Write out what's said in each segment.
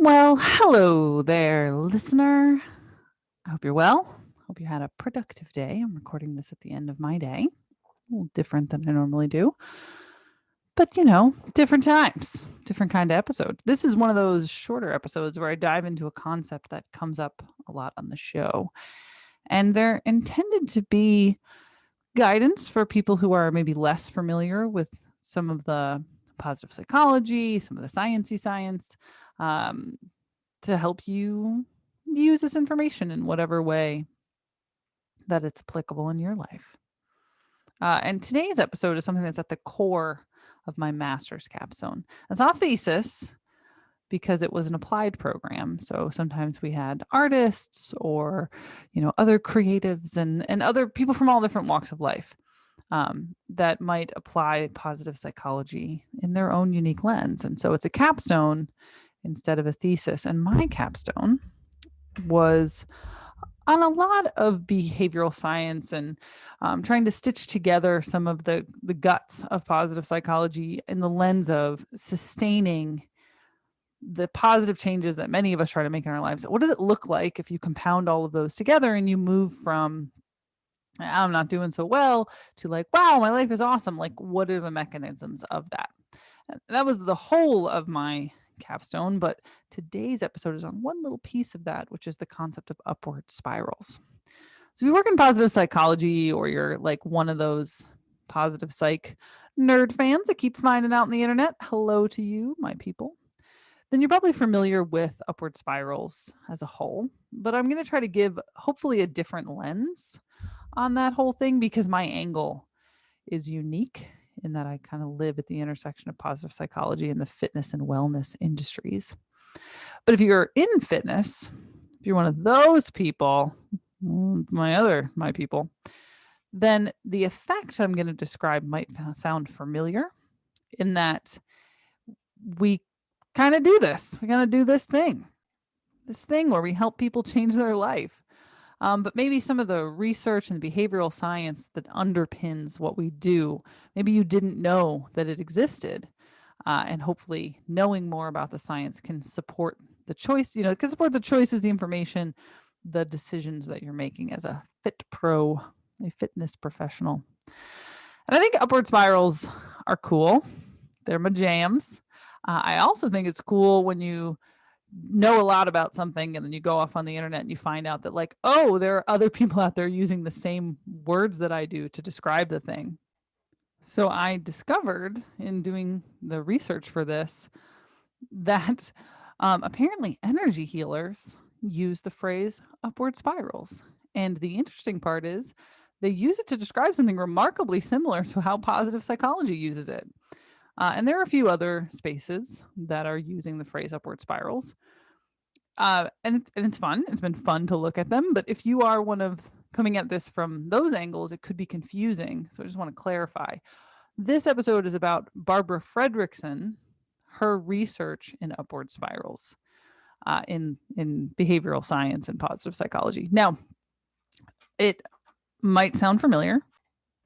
Well, hello there, listener. I hope you're well. Hope you had a productive day. I'm recording this at the end of my day. A little different than I normally do. But, different times, different kind of episodes. This is one of those shorter episodes where I dive into a concept that comes up a lot on the show. And they're intended to be guidance for people who are maybe less familiar with some of the positive psychology, some of the sciencey science. Um, to help you use this information in whatever way that it's applicable in your life. And today's episode is something that's at the core of my master's capstone. It's not a thesis because it was an applied program. So sometimes we had artists or, other creatives and other people from all different walks of life that might apply positive psychology in their own unique lens. And so it's a capstone instead of a thesis. And my capstone was on a lot of behavioral science and trying to stitch together some of the guts of positive psychology in the lens of sustaining the positive changes that many of us try to make in our lives. What does it look like if you compound all of those together and you move from I'm not doing so well to like, wow, my life is awesome. Like, what are the mechanisms of that? And that was the whole of my capstone. But today's episode is on one little piece of that, which is the concept of upward spirals. So, if you work in positive psychology or you're like one of those positive psych nerd fans that keep finding out on the internet, hello to you, my people. Then you're probably familiar with upward spirals as a whole. But I'm going to try to give hopefully a different lens on that whole thing because my angle is unique in that I kind of live at the intersection of positive psychology and the fitness and wellness industries. But if you're in fitness, if you're one of those people, my people, then the effect I'm going to describe might sound familiar in that we kind of do this. We kind of do this thing where we help people change their life. But maybe some of the research and behavioral science that underpins what we do, maybe you didn't know that it existed. And hopefully knowing more about the science can support the choice, it can support the choices, the information, the decisions that you're making as a fit pro, a fitness professional. And I think upward spirals are cool. They're my jams. I also think it's cool when you know a lot about something and then you go off on the internet and you find out that like, oh, there are other people out there using the same words that I do to describe the thing. So I discovered in doing the research for this that apparently energy healers use the phrase upward spirals. And the interesting part is they use it to describe something remarkably similar to how positive psychology uses it. And there are a few other spaces that are using the phrase upward spirals. And it's fun. It's been fun to look at them. But if you are one of coming at this from those angles, it could be confusing. So I just want to clarify. This episode is about Barbara Fredrickson, her research in upward spirals in behavioral science and positive psychology. Now, it might sound familiar.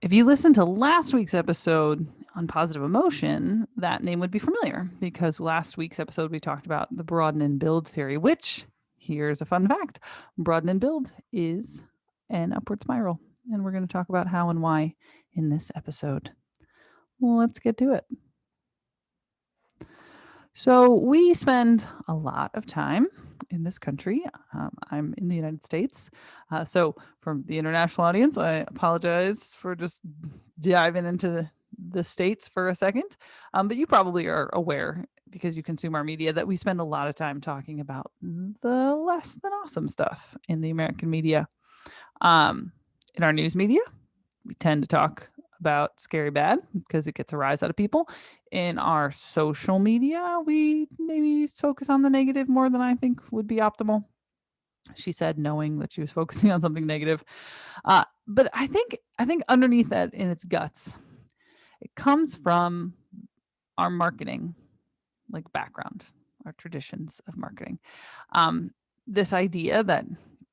If you listened to last week's episode on positive emotion, that name would be familiar because last week's episode we talked about the broaden and build theory, which here's a fun fact. Broaden and build is an upward spiral. And we're going to talk about how and why in this episode. Well, let's get to it. So we spend a lot of time in this country. I'm in the United States. So from the international audience, I apologize for just diving into the States for a second. But you probably are aware because you consume our media that we spend a lot of time talking about the less than awesome stuff in the American media. In our news media, we tend to talk about scary bad because it gets a rise out of people. In our social media, we maybe focus on the negative more than I think would be optimal. She said, knowing that she was focusing on something negative. But I think underneath that, in its guts, it comes from our marketing, like background, our traditions of marketing. This idea that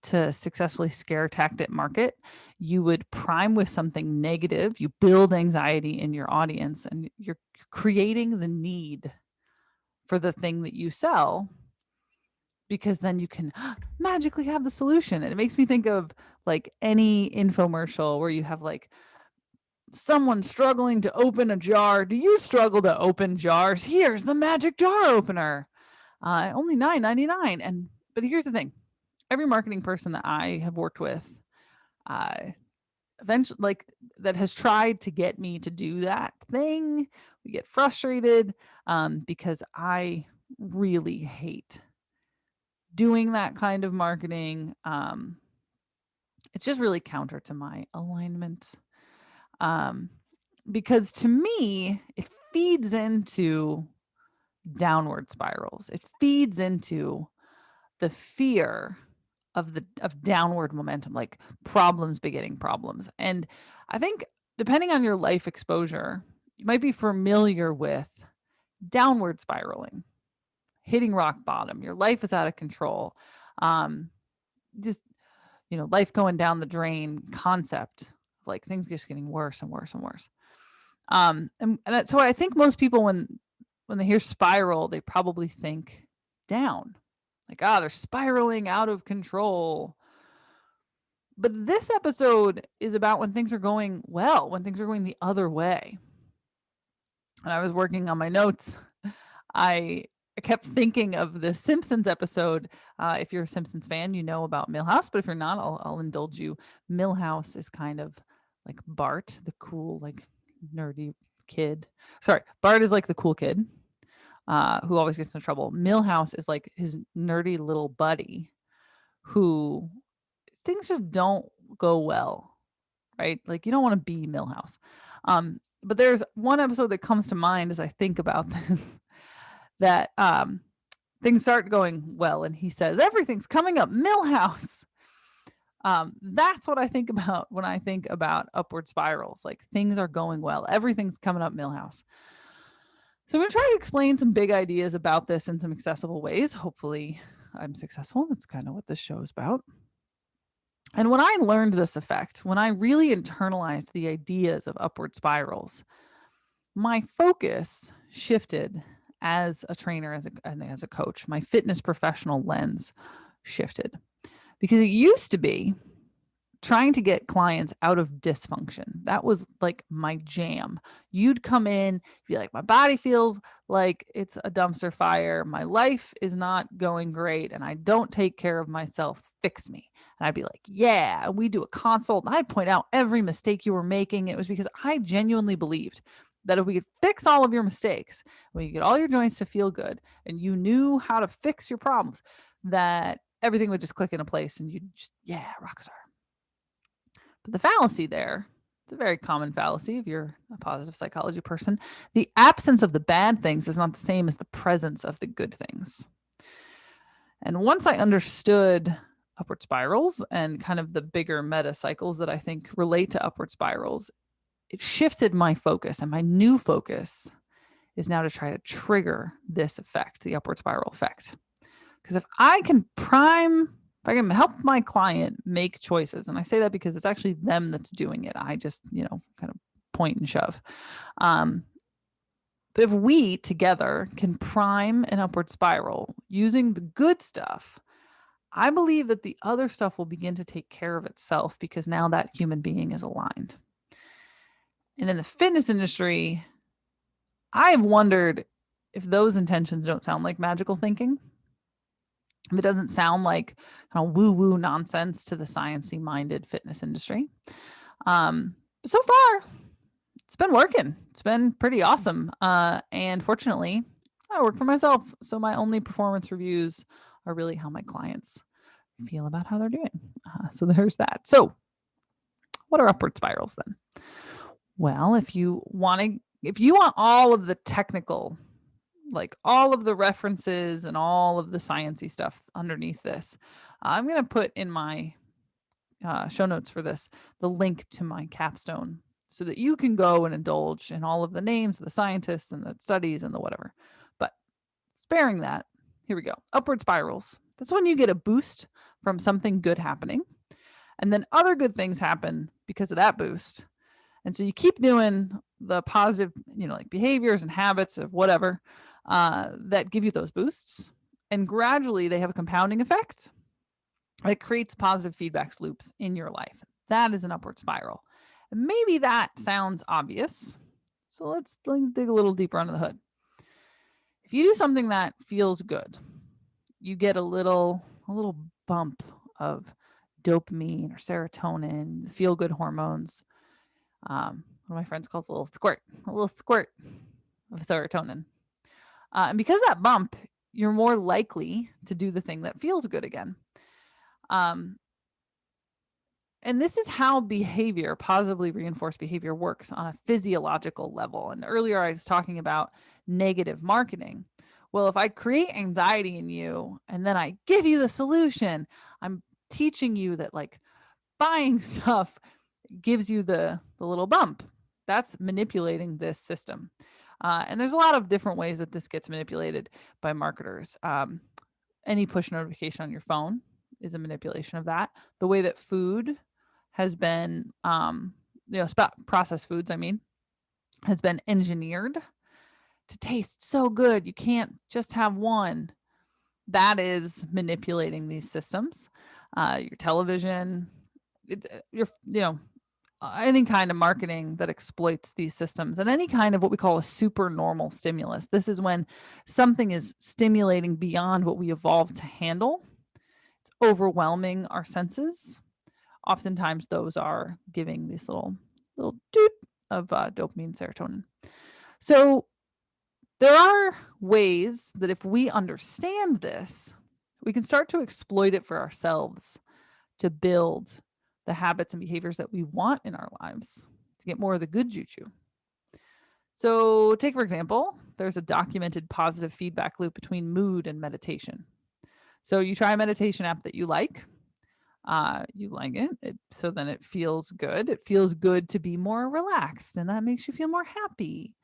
to successfully scare tactic market, you would prime with something negative, you build anxiety in your audience, and you're creating the need for the thing that you sell because then you can magically have the solution. And it makes me think of like any infomercial where you have like someone struggling to open a jar. Do you struggle to open jars? Here's the magic jar opener. Only $9.99. And but here's the thing: every marketing person that I have worked with, uh, eventually, like that has tried to get me to do that thing, we get frustrated because I really hate doing that kind of marketing. It's just really counter to my alignment. Um, because to me, it feeds into downward spirals. It feeds into the fear of downward momentum, like problems begetting problems. And I think depending on your life exposure, you might be familiar with downward spiraling, hitting rock bottom. Your life is out of control. Just life going down the drain concept, like things just getting worse and worse and worse. And so I think most people when they hear spiral, they probably think down, like they're spiraling out of control. But this episode is about when things are going well, when things are going the other way. And I was working on my notes. I kept thinking of the Simpsons episode. If you're a Simpsons fan, you know about Milhouse, but if you're not, I'll indulge you. Milhouse is kind of like Bart, the cool, like nerdy kid. Sorry, Bart is like the cool kid who always gets into trouble. Milhouse is like his nerdy little buddy who things just don't go well, right? Like you don't want to be Milhouse. But there's one episode that comes to mind as I think about this that things start going well and he says, everything's coming up Milhouse. That's what I think about when I think about upward spirals. Like things are going well. Everything's coming up Milhouse. So I'm going to try to explain some big ideas about this in some accessible ways. Hopefully I'm successful. That's kind of what this show is about. And when I learned this effect, when I really internalized the ideas of upward spirals, my focus shifted as a trainer, as a coach. My fitness professional lens shifted because it used to be trying to get clients out of dysfunction. That was like my jam. You'd come in, be like, my body feels like it's a dumpster fire. My life is not going great and I don't take care of myself. Fix me. And I'd be like, yeah, we do a consult. And I'd point out every mistake you were making. It was because I genuinely believed that if we could fix all of your mistakes, we could get all your joints to feel good, and you knew how to fix your problems, that everything would just click into place and you'd just, rock star. But the fallacy there, it's a very common fallacy if you're a positive psychology person. The absence of the bad things is not the same as the presence of the good things. And once I understood upward spirals and kind of the bigger meta cycles that I think relate to upward spirals, it shifted my focus, and my new focus is now to try to trigger this effect, the upward spiral effect. Because if I can help my client make choices, and I say that because it's actually them that's doing it. I just, kind of point and shove. But if we together can prime an upward spiral using the good stuff, I believe that the other stuff will begin to take care of itself because now that human being is aligned. And in the fitness industry, I've wondered if those intentions don't sound like magical thinking. If it doesn't sound like kind of woo-woo nonsense to the sciencey minded fitness industry. So far, it's been working. It's been pretty awesome. And fortunately, I work for myself. So my only performance reviews are really how my clients feel about how they're doing. So there's that. So what are upward spirals then? Well, if you want all of the technical, like all of the references and all of the sciencey stuff underneath this, I'm going to put in my show notes for this the link to my capstone so that you can go and indulge in all of the names of the scientists and the studies and the whatever. But sparing that, here we go. Upward spirals. That's when you get a boost from something good happening, and then other good things happen because of that boost. And so you keep doing the positive, like behaviors and habits of whatever that give you those boosts. And gradually they have a compounding effect that creates positive feedback loops in your life. That is an upward spiral. And maybe that sounds obvious. So let's dig a little deeper under the hood. If you do something that feels good, you get a little bump of dopamine or serotonin, feel good hormones. One of my friends calls it a little squirt of serotonin. And because of that bump, you're more likely to do the thing that feels good again. Um, and this is how behavior, positively reinforced behavior, works on a physiological level. And earlier I was talking about negative marketing. Well, if I create anxiety in you and then I give you the solution, I'm teaching you that like buying stuff gives you the little bump. That's manipulating this system. And there's a lot of different ways that this gets manipulated by marketers. Any push notification on your phone is a manipulation of that. The way that food has been, processed foods, has been engineered to taste so good. You can't just have one. That is manipulating these systems. Your television, any kind of marketing that exploits these systems, and any kind of what we call a super normal stimulus. This is when something is stimulating beyond what we evolved to handle. It's overwhelming our senses. Oftentimes those are giving these little doot of dopamine, serotonin. So there are ways that if we understand this, we can start to exploit it for ourselves to build the habits and behaviors that we want in our lives, to get more of the good juju. So take, for example, there's a documented positive feedback loop between mood and meditation. So you try a meditation app that you like it, so then it feels good. It feels good to be more relaxed, and that makes you feel more happy.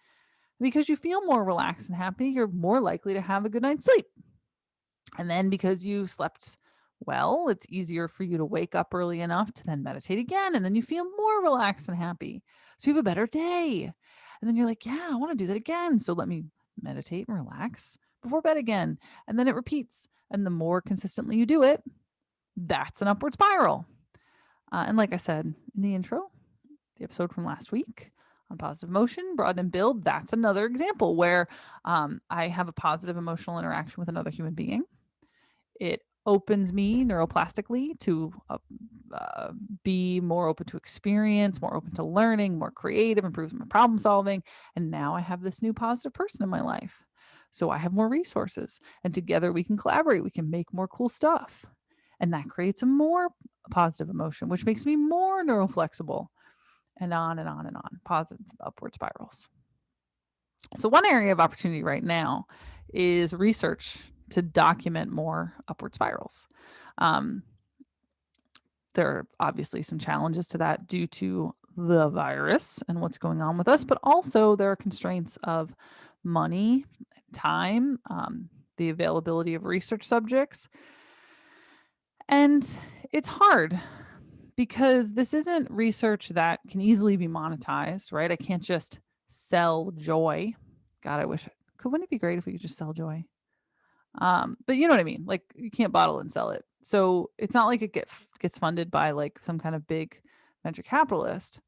Because you feel more relaxed and happy, you're more likely to have a good night's sleep. And then because you slept well, it's easier for you to wake up early enough to then meditate again, and then you feel more relaxed and happy. So you have a better day. And then you're like, yeah, I want to do that again. So let me meditate and relax before bed again. And then it repeats. And the more consistently you do it, that's an upward spiral. And like I said in the intro, the episode from last week on positive emotion, broaden and build, that's another example where I have a positive emotional interaction with another human being. It opens me neuroplastically to be more open to experience, more open to learning, more creative, improves my problem solving. And now I have this new positive person in my life. So I have more resources, and together we can collaborate. We can make more cool stuff. And that creates a more positive emotion, which makes me more neuroflexible, and on and on and on. Positive upward spirals. So one area of opportunity right now is research to document more upward spirals. There are obviously some challenges to that due to the virus and what's going on with us, but also there are constraints of money, time, the availability of research subjects. And it's hard because this isn't research that can easily be monetized, right? I can't just sell joy. God, I wish wouldn't it be great if we could just sell joy? But you know what I mean? Like you can't bottle and sell it. So it's not like it gets funded by like some kind of big venture capitalist.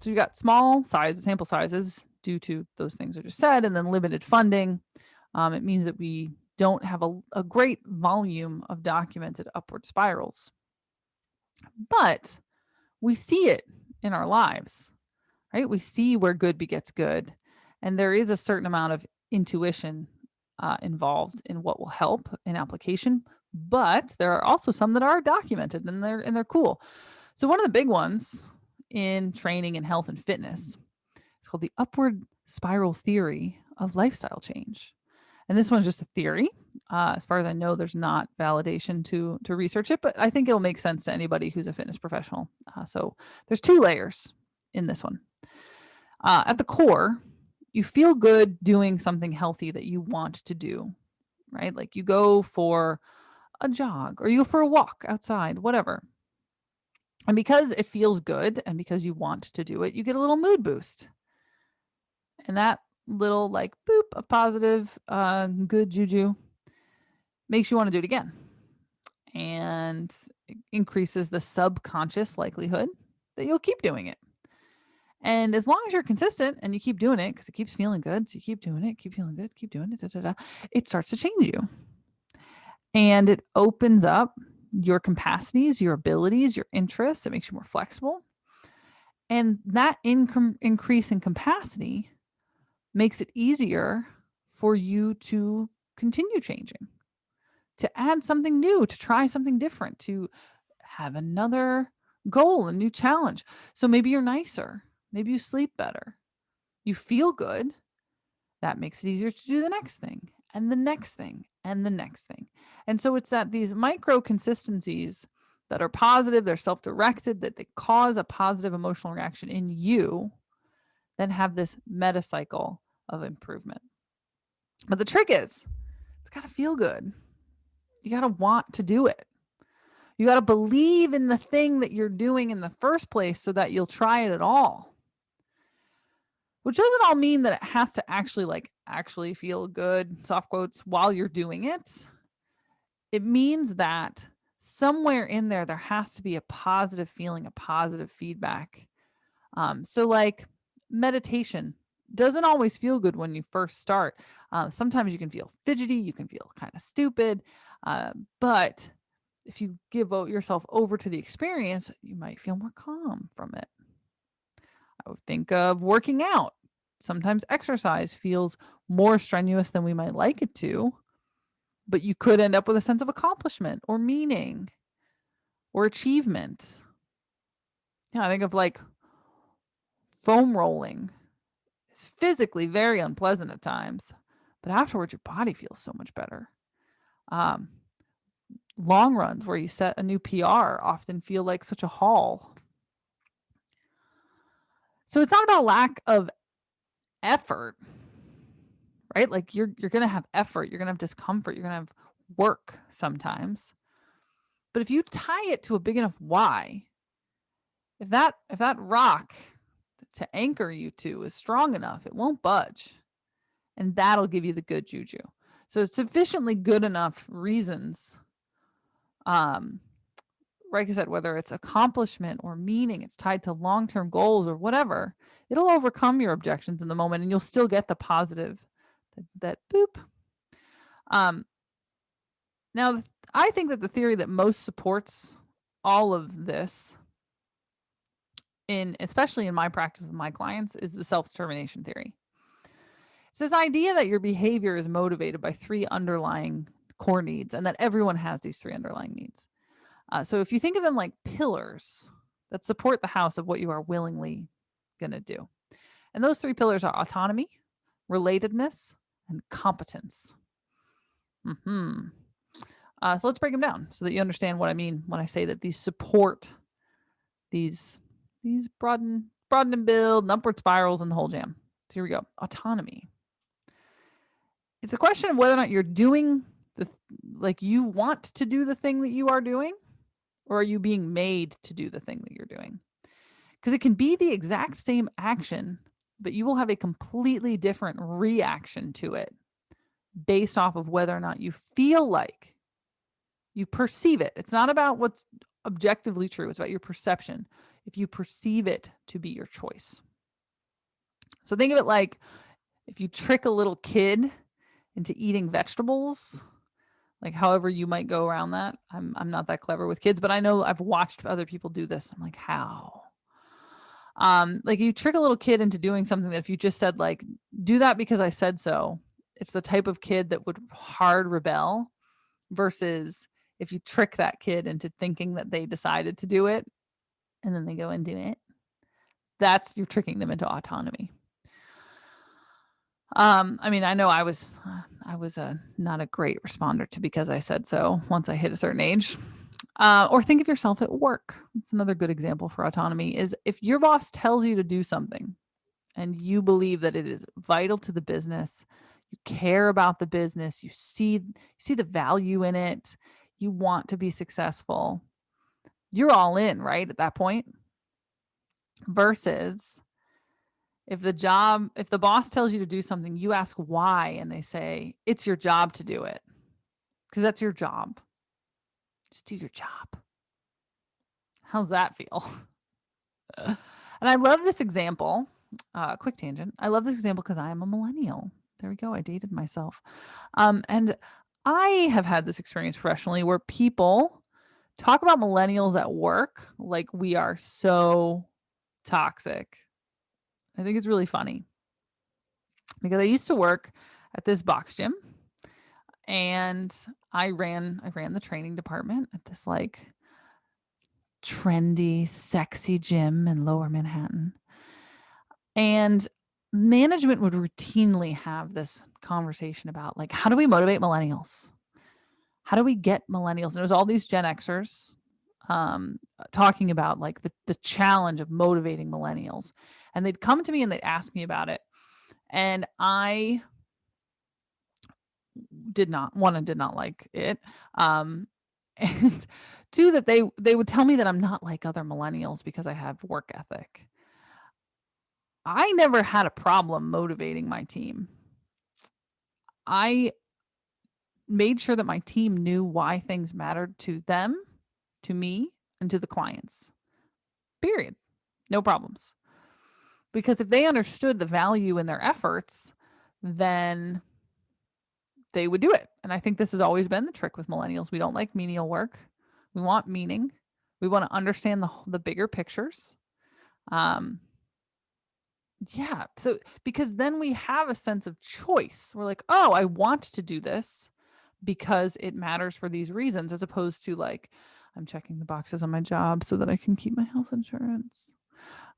So you got small sample sizes due to those things I just said, and then limited funding. It means that we don't have a great volume of documented upward spirals. But we see it in our lives, right? We see where good begets good. And there is a certain amount of intuition involved in what will help in application. But there are also some that are documented and they're cool. So one of the big ones in training and health and fitness is called the upward spiral theory of lifestyle change. And this one's just a theory. As far as I know, there's not validation to research it, but I think it'll make sense to anybody who's a fitness professional. So there's 2 layers in this one. At the core, you feel good doing something healthy that you want to do, right? Like you go for a jog or you go for a walk outside, whatever. And because it feels good and because you want to do it, you get a little mood boost. And that little like boop of positive good juju makes you want to do it again and increases the subconscious likelihood that you'll keep doing it. And as long as you're consistent and you keep doing it because it keeps feeling good, so you keep doing it, keep feeling good, keep doing it, it starts to change you. And it opens up your capacities, your abilities, your interests. It makes you more flexible. And that increase in capacity makes it easier for you to continue changing, to add something new, to try something different, to have another goal, a new challenge. So maybe you're nicer. Maybe you sleep better. You feel good. That makes it easier to do the next thing and the next thing and the next thing. And so it's that these micro consistencies that are positive, they're self-directed, that they cause a positive emotional reaction in you, then have this meta cycle of improvement. But the trick is, it's got to feel good. You got to want to do it. You got to believe in the thing that you're doing in the first place so that you'll try it at all. Which doesn't all mean that it has to actually feel good, soft quotes, while you're doing it. It means that somewhere in there has to be a positive feeling, a positive feedback. So like meditation doesn't always feel good when you first start. Sometimes you can feel fidgety, you can feel kind of stupid, but if you give yourself over to the experience, you might feel more calm from it. I would think of working out. Sometimes exercise feels more strenuous than we might like it to, but you could end up with a sense of accomplishment or meaning or achievement. Yeah, I think of like foam rolling. It's physically very unpleasant at times, but afterwards your body feels so much better. Um, Long runs where you set a new PR often feel like such a haul. So it's not about lack of effort, right? Like you're going to have effort, you're going to have discomfort, you're going to have work sometimes. But if you tie it to a big enough why, if that rock to anchor you to is strong enough, it won't budge. And that'll give you the good juju. So it's sufficiently good enough reasons. Like I said, whether it's accomplishment or meaning, it's tied to long-term goals or whatever, it'll overcome your objections in the moment and you'll still get the positive that boop. Now, I think that the theory that most supports all of this, especially in my practice with my clients, is the self-determination theory. It's this idea that your behavior is motivated by 3 underlying core needs and that everyone has these 3 underlying needs. So if you think of them like pillars that support the house of what you are willingly going to do. And those 3 pillars are autonomy, relatedness, and competence. So let's break them down so that you understand what I mean when I say that these support these broaden and build and upward spirals and the whole jam. So here we go. Autonomy. It's a question of whether or not you're doing like you want to do the thing that you are doing, or are you being made to do the thing that you're doing? Because it can be the exact same action, but you will have a completely different reaction to it based off of whether or not you feel like you perceive it. It's not about what's objectively true. It's about your perception. If you perceive it to be your choice. So think of it like if you trick a little kid into eating vegetables, like however you might go around that. I'm not that clever with kids, but I know I've watched other people do this. I'm like, how? Like you trick a little kid into doing something that if you just said like, do that because I said so, it's the type of kid that would hard rebel versus if you trick that kid into thinking that they decided to do it and then they go and do it. You're tricking them into autonomy. I mean, I know I was not a great responder to because I said so once I hit a certain age. Or think of yourself at work. It's another good example for autonomy is if your boss tells you to do something and you believe that it is vital to the business, you care about the business, you see the value in it, you want to be successful, you're all in, right? At that point. Versus if the boss tells you to do something, you ask why, and they say, it's your job to do it. because that's your job. Just do your job. How's that feel? And I love this example. Quick tangent. I love this example because I am a millennial. There we go. I dated myself. And I have had this experience professionally where people talk about millennials at work like we are so toxic. I think it's really funny because I used to work at this box gym and I ran the training department at this like trendy, sexy gym in Lower Manhattan. And management would routinely have this conversation about like, how do we motivate millennials? How do we get millennials? And it was all these Gen Xers talking about like the challenge of motivating millennials. And they'd come to me and they'd ask me about it. And I did not like it. And two, that they would tell me that I'm not like other millennials because I have work ethic. I never had a problem motivating my team. I made sure that my team knew why things mattered to them, to me, and to the clients. Period. No problems. Because if they understood the value in their efforts, then they would do it. And I think this has always been the trick with millennials. We don't like menial work. We want meaning. We want to understand the bigger pictures. Yeah. So because then we have a sense of choice. We're like, oh, I want to do this because it matters for these reasons, as opposed to like, I'm checking the boxes on my job so that I can keep my health insurance.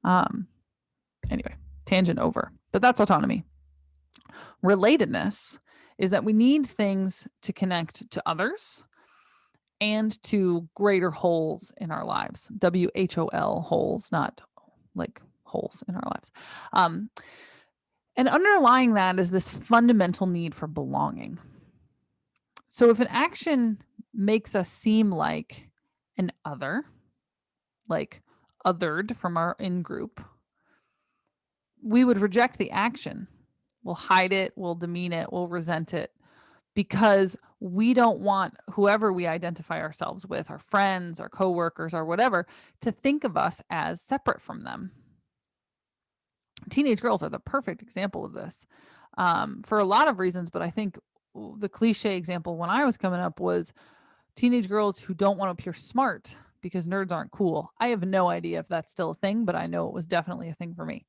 Anyway, tangent over. But that's autonomy. Relatedness is that we need things to connect to others and to greater wholes in our lives. WHOL, holes, not like holes in our lives. And underlying that is this fundamental need for belonging. So if an action makes us seem like an other, like othered from our in group, we would reject the action. We'll hide it, we'll demean it, we'll resent it because we don't want whoever we identify ourselves with, our friends, our coworkers, or whatever, to think of us as separate from them. Teenage girls are the perfect example of this for a lot of reasons, but I think the cliche example when I was coming up was teenage girls who don't want to appear smart because nerds aren't cool. I have no idea if that's still a thing, but I know it was definitely a thing for me.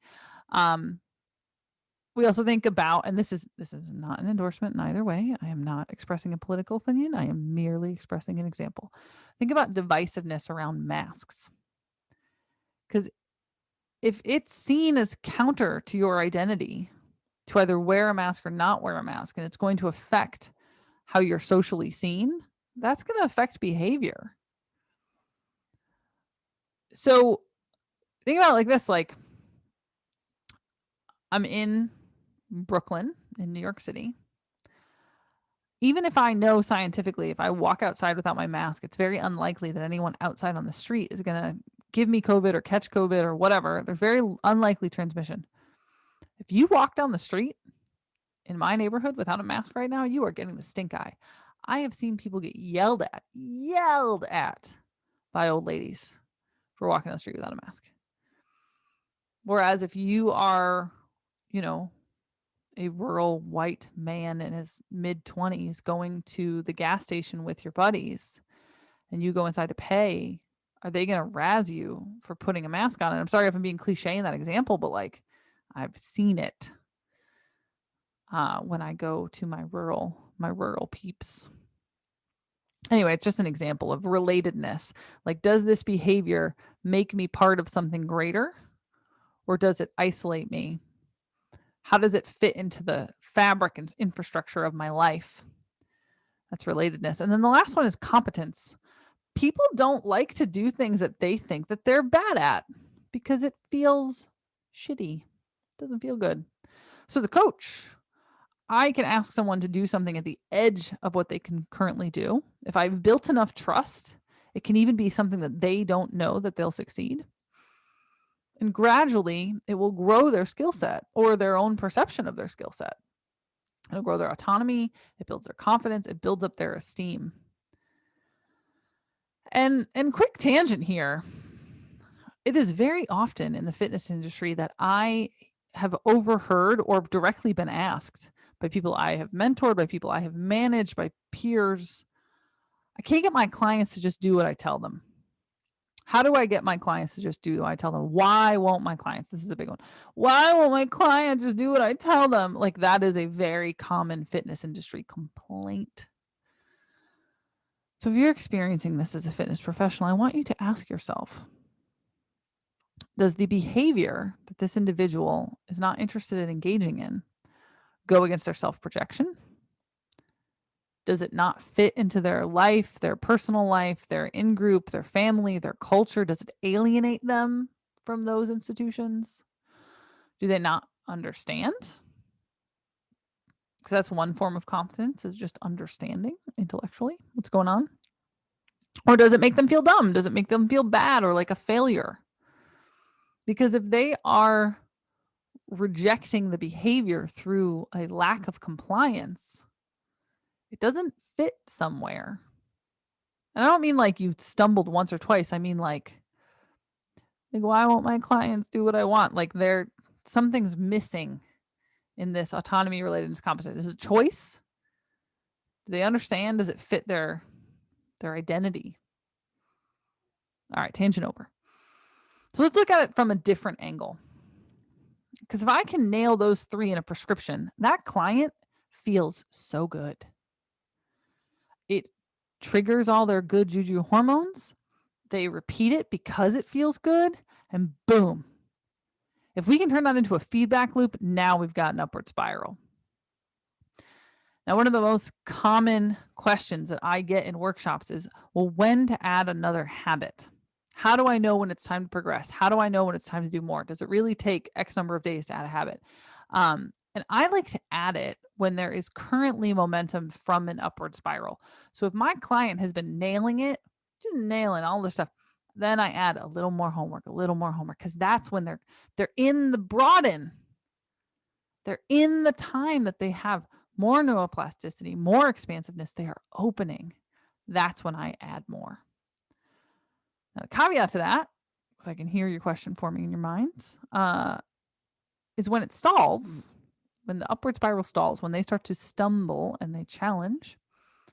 We also think about, and this is not an endorsement in either way. I am not expressing a political opinion. I am merely expressing an example. Think about divisiveness around masks. Because if it's seen as counter to your identity to either wear a mask or not wear a mask, and it's going to affect how you're socially seen, that's going to affect behavior. So think about it like this, like I'm in Brooklyn in New York City. Even if I know scientifically, if I walk outside without my mask, it's very unlikely that anyone outside on the street is going to give me COVID or catch COVID or whatever. There's very unlikely transmission. If you walk down the street in my neighborhood without a mask right now, you are getting the stink eye. I have seen people get yelled at by old ladies for walking down the street without a mask. Whereas if you are, a rural white man in his mid-20s going to the gas station with your buddies and you go inside to pay, are they going to razz you for putting a mask on? And I'm sorry if I'm being cliche in that example, but like I've seen it when I go to my rural peeps. Anyway, it's just an example of relatedness. Like, does this behavior make me part of something greater or does it isolate me? How does it fit into the fabric and infrastructure of my life? That's relatedness. And then the last one is competence. People don't like to do things that they think that they're bad at because it feels shitty. It doesn't feel good. So as a coach, I can ask someone to do something at the edge of what they can currently do. If I've built enough trust, it can even be something that they don't know that they'll succeed. And gradually, it will grow their skill set or their own perception of their skill set. It'll grow their autonomy. It builds their confidence. It builds up their esteem. And quick tangent here. It is very often in the fitness industry that I have overheard or directly been asked by people I have mentored, by people I have managed, by peers. I can't get my clients to just do what I tell them. How do I get my clients to just do what I tell them? Why won't my clients? This is a big one. Why won't my clients just do what I tell them? Like, that is a very common fitness industry complaint. So if you're experiencing this as a fitness professional, I want you to ask yourself, does the behavior that this individual is not interested in engaging in go against their self-projection? Does it not fit into their life, their personal life, their in-group, their family, their culture? Does it alienate them from those institutions? Do they not understand? Because that's one form of competence, is just understanding intellectually what's going on. Or does it make them feel dumb? Does it make them feel bad or like a failure? Because if they are rejecting the behavior through a lack of compliance, it doesn't fit somewhere. And I don't mean like you stumbled once or twice. I mean like why won't my clients do what I want? Like something's missing in this autonomy related to competence. Is it choice? Do they understand? Does it fit their identity? All right, tangent over. So let's look at it from a different angle. Because if I can nail those 3 in a prescription, that client feels so good. It triggers all their good juju hormones. They repeat it because it feels good, and boom. If we can turn that into a feedback loop, now we've got an upward spiral. Now, one of the most common questions that I get in workshops is, well, when to add another habit? How do I know when it's time to progress? How do I know when it's time to do more? Does it really take X number of days to add a habit? And I like to add it when there is currently momentum from an upward spiral. So if my client has been nailing it, just nailing all this stuff, then I add a little more homework, because that's when they're in the broaden. They're in the time that they have more neuroplasticity, more expansiveness. They are opening. That's when I add more. Now, the caveat to that, because I can hear your question forming in your mind, is when it stalls, when the upward spiral stalls, when they start to stumble and they challenge,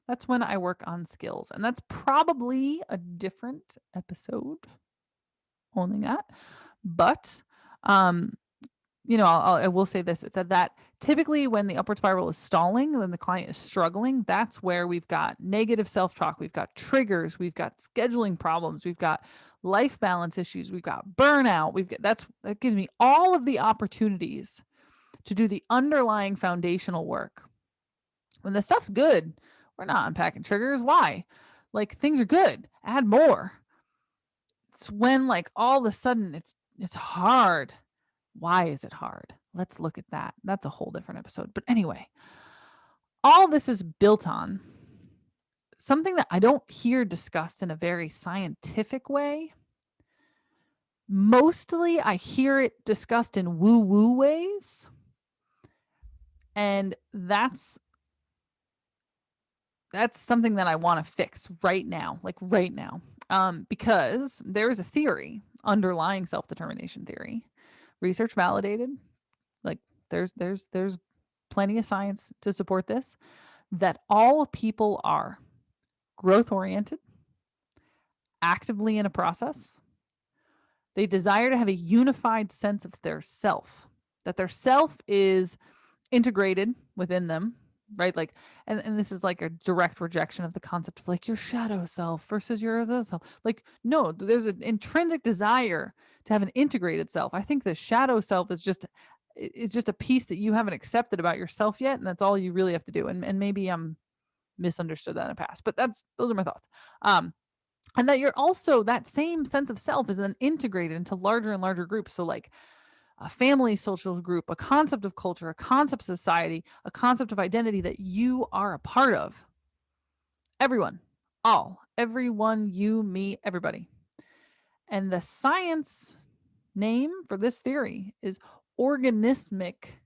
that's when I work on skills. And that's probably a different episode, owning that. But I will say this, that typically when the upward spiral is stalling, then the client is struggling. That's where we've got negative self-talk, we've got triggers, we've got scheduling problems, we've got life balance issues, we've got burnout. That gives me all of the opportunities to do the underlying foundational work. When the stuff's good, we're not unpacking triggers. Why? Like, things are good. Add more. It's when like all of a sudden it's hard. Why is it hard? Let's look at that. That's a whole different episode. But anyway, all this is built on something that I don't hear discussed in a very scientific way. Mostly I hear it discussed in woo-woo ways. And that's something that I want to fix right now, because there is a theory underlying self-determination theory, research validated. Like there's plenty of science to support this, that all people are growth oriented, actively in a process. They desire to have a unified sense of their self, that their self is integrated within them, right? Like, and this is like a direct rejection of the concept of like your shadow self versus your other self. Like, no, there's an intrinsic desire to have an integrated self. I think the shadow self is just a piece that you haven't accepted about yourself yet, and that's all you really have to do. And maybe I'm misunderstood that in the past, but those are my thoughts. And that you're also, that same sense of self is then integrated into larger and larger groups. So like a family social group, a concept of culture, a concept of society, a concept of identity that you are a part of. Everyone, everyone, you, me, everybody. And the science name for this theory is organismic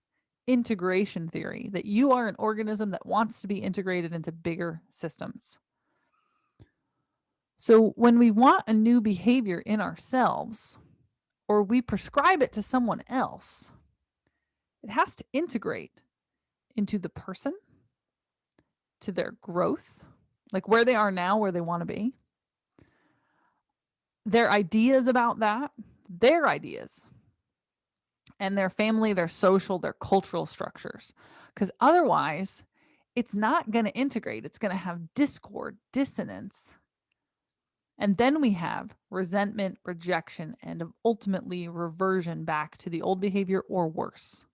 integration theory, that you are an organism that wants to be integrated into bigger systems. So when we want a new behavior in ourselves, or we prescribe it to someone else, it has to integrate into the person, to their growth, like where they are now, where they want to be, their ideas about that, their ideas, and their family, their social, their cultural structures. Because otherwise, it's not going to integrate. It's going to have discord, dissonance. And then we have resentment, rejection, and ultimately reversion back to the old behavior or worse.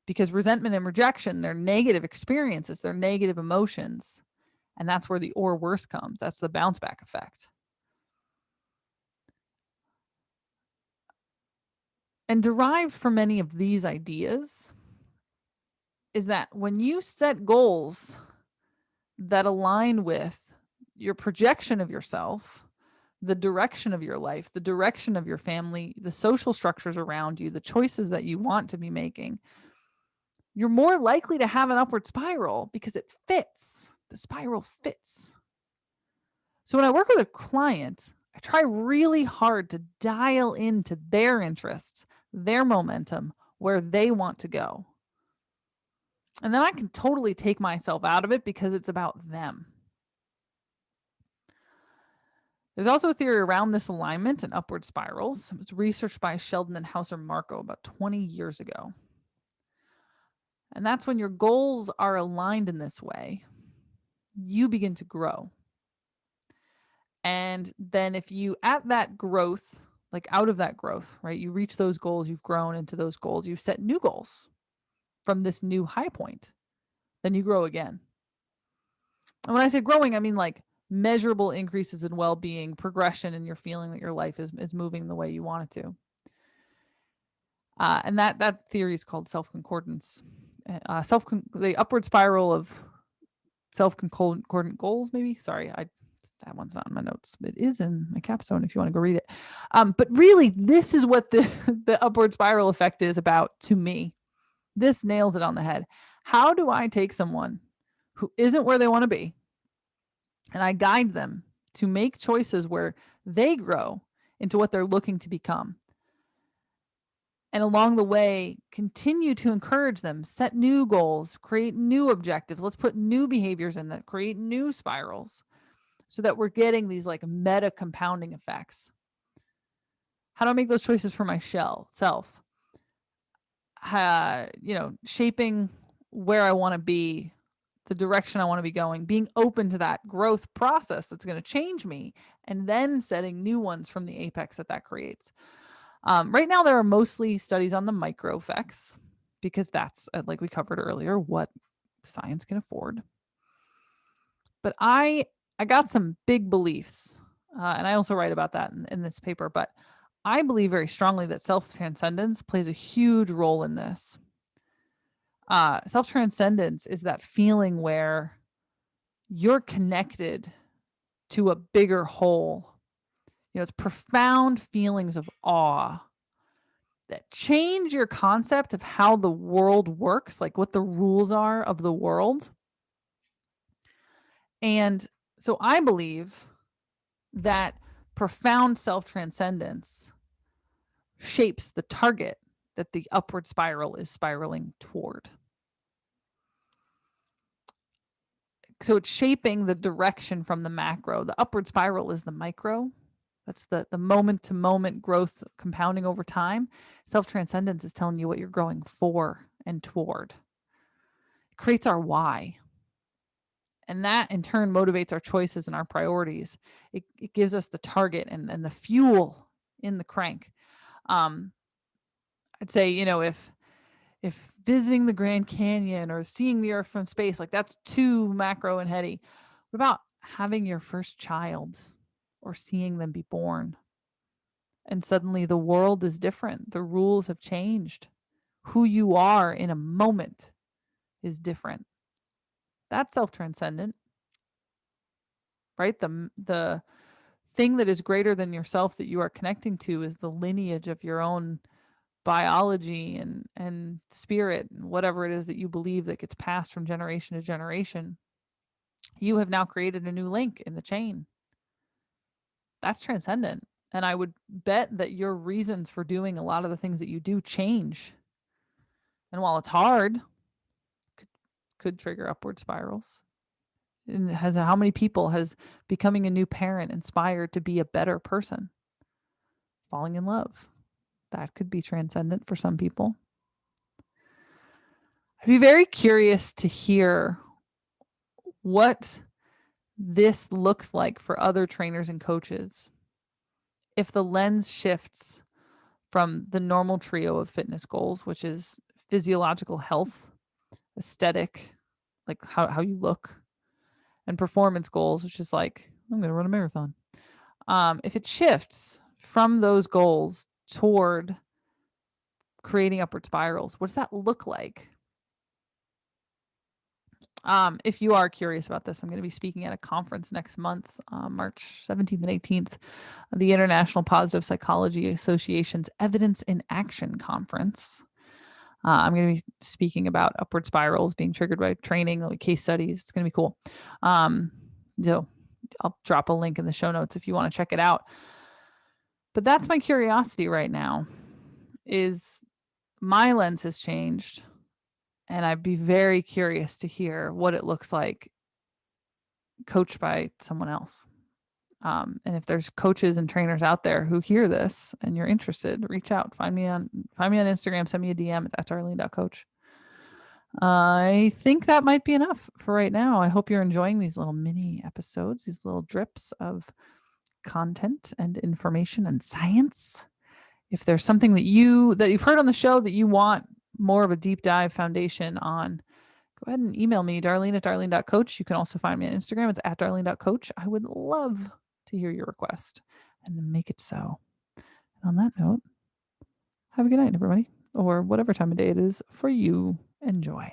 Because resentment and rejection, they're negative experiences, they're negative emotions. And that's where the or worse comes. That's the bounce back effect. And derived from many of these ideas is that when you set goals that align with your projection of yourself, the direction of your life, the direction of your family, the social structures around you, the choices that you want to be making, you're more likely to have an upward spiral because it fits. The spiral fits. So when I work with a client, I try really hard to dial into their interests, their momentum, where they want to go. And then I can totally take myself out of it because it's about them. There's also a theory around this alignment and upward spirals. It was researched by Sheldon and Hauser Marco about 20 years ago. And that's when your goals are aligned in this way, you begin to grow. And then if you, at that growth, like out of that growth, right, you reach those goals, you've grown into those goals, you set new goals from this new high point, then you grow again. And when I say growing, I mean like measurable increases in well-being, progression, and you're feeling that your life is moving the way you want it to. And that theory is called self-concordance. The upward spiral of self-concordant goals, maybe. Sorry, that one's not in my notes. It is in my capstone if you want to go read it. But really, this is what the upward spiral effect is about to me. This nails it on the head. How do I take someone who isn't where they want to be, and I guide them to make choices where they grow into what they're looking to become? And along the way, continue to encourage them, set new goals, create new objectives. Let's put new behaviors in that create new spirals so that we're getting these like meta compounding effects. How do I make those choices for my self? Shaping where I want to be, the direction I want to be going, being open to that growth process that's going to change me, and then setting new ones from the apex that creates. Right now, there are mostly studies on the micro effects because that's, like we covered earlier, what science can afford. But I got some big beliefs, and I also write about that in this paper. But I believe very strongly that self-transcendence plays a huge role in this. Self-transcendence is that feeling where you're connected to a bigger whole. It's profound feelings of awe that change your concept of how the world works, like what the rules are of the world. And so I believe that profound self-transcendence shapes the target that the upward spiral is spiraling toward. So it's shaping the direction from the macro. The upward spiral is the micro. That's the moment to moment growth compounding over time. Self-transcendence is telling you what you're growing for and toward. It creates our why. And that in turn motivates our choices and our priorities. It gives us the target and the fuel in the crank. I'd say, if visiting the Grand Canyon or seeing the Earth from space, like that's too macro and heady. What about having your first child or seeing them be born? And suddenly the world is different. The rules have changed. Who you are in a moment is different. That's self-transcendent, right? The thing that is greater than yourself that you are connecting to is the lineage of your own biology and spirit and whatever it is that you believe that gets passed from generation to generation, you have now created a new link in the chain. That's transcendent. And I would bet that your reasons for doing a lot of the things that you do change. And while it's hard, could, could trigger upward spirals. And how many people has becoming a new parent inspired to be a better person? Falling in love. That could be transcendent for some people. I'd be very curious to hear what this looks like for other trainers and coaches if the lens shifts from the normal trio of fitness goals, which is physiological health, aesthetic, like how you look, and performance goals, which is like, I'm going to run a marathon. If it shifts from those goals toward creating upward spirals, what does that look like? If you are curious about this, I'm going to be speaking at a conference next month, March 17th and 18th, the International Positive Psychology Association's Evidence in Action Conference. I'm going to be speaking about upward spirals being triggered by training, like case studies. It's going to be cool. I'll drop a link in the show notes if you want to check it out. But that's my curiosity right now, is my lens has changed. And I'd be very curious to hear what it looks like coached by someone else. And if there's coaches and trainers out there who hear this and you're interested, reach out. Find me on Instagram, send me a DM at darlene.coach. I think that might be enough for right now. I hope you're enjoying these little mini episodes, these little drips of content and information and science. If there's something that you've heard on the show that you want more of a deep dive foundation on, go ahead and email me, Darlene at darlene.coach. You can also find me on Instagram. It's at darlene.coach. I would love to hear your request and make it so. And on that note, have a good night, everybody, or whatever time of day it is for you. Enjoy.